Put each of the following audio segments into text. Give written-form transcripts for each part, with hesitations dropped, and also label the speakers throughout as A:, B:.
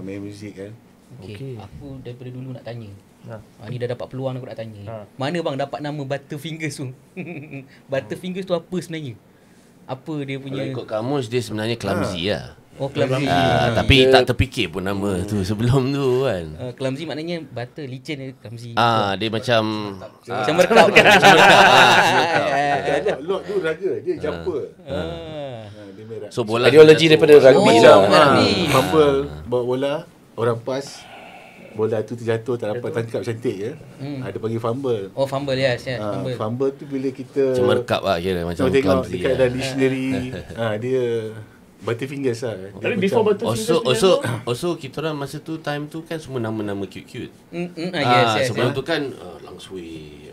A: Main muzik kan.
B: Okay. Aku daripada dulu nak tanya. Ni dah dapat peluang aku nak tanya. Mana bang dapat nama Butterfingers tu? Butterfingers tu apa sebenarnya? Apa dia punya?
C: Kalau ikut kamus dia sebenarnya clumsy lah.
B: Oh, clumsy.
C: Tapi tak terfikir pun nama tu sebelum tu kan.
B: Clumsy maknanya butter, licin dia clumsy.
C: Dia macam
B: merkap.
A: Lot tu raga, dia jumper. Dia merah.
C: So bola
D: ideologi daripada rugby lah.
A: Fumble bawa bola, orang pass, bola tu terjatuh tak dapat tangkap cantik je. Ada panggil fumble.
B: Oh, fumble yes.
A: Fumble tu bila kita
C: macam merkap lah kira macam
A: tengok
C: clumsy.
A: dekat dalam dictionary, dia Butterfingers lah.
E: Tapi before Butterfingers
C: also kita orang masa tu time tu kan semua nama-nama cute-cute.
B: Yes.
C: Sebelum tu kan Langsui,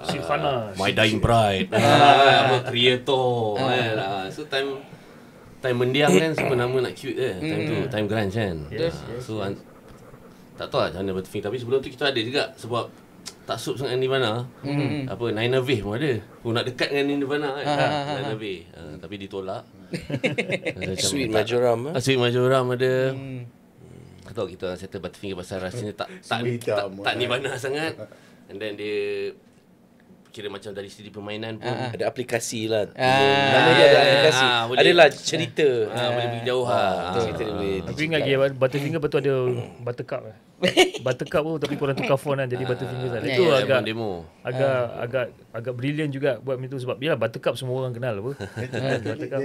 E: Sylvanas,
C: My Dying Bride, apa Creator kan. So time mendiang kan semua nama nak cute time tu, time grunge kan. So tak tahu lah macam mana Butterfingers. Tapi sebelum tu kita ada juga sebab tak sup sangat Nirvana. Apa Nine Wave pun ada. Aku nak dekat dengan Nirvana kan. Nine Wave. Tapi ditolak.
D: Sweet Majoram.
C: Sweet Majoram ada. Tak tahu kita settle Butterfingers pasal rasanya tak Nirvana sangat. And then dia kira macam dari segi permainan pun
D: ada aplikasi lah. Nama dia ada aplikasi. Adalah cerita.
C: Boleh pergi jauh
D: cerita dia boleh.
E: Tapi ingat lagi Butterfingers betul ada Buttercup Buttercup tu tapi korang tukar font kan jadi Butterfingers lah. Itu agak brilliant juga buat macam tu sebab biarlah Buttercup semua orang kenal apa.
A: Buttercup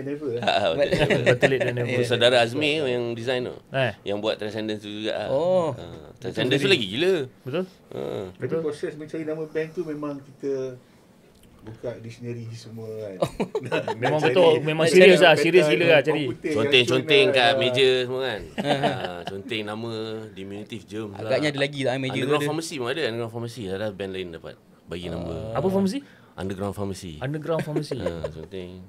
E: Better late than never.
C: Saudara Azmi yang design tu. Yang buat Transcendence tu juga. Transcendence tu lagi gila.
E: Betul?
A: Tapi proses mencari nama band tu memang kita buka dictionary semua kan.
E: Memang betul, memang serius gila lah cari.
C: Conteng-conteng kat meja semua kan. Conteng nama, diminutif germ.
B: Agaknya ada lagi tak meja tu.
C: Underground Pharmacy pun ada. Underground Pharmacy ada band lain dapat bagi nama.
E: Apa pharmacy?
C: Underground Pharmacy.
E: Underground Pharmacy.
C: Conteng.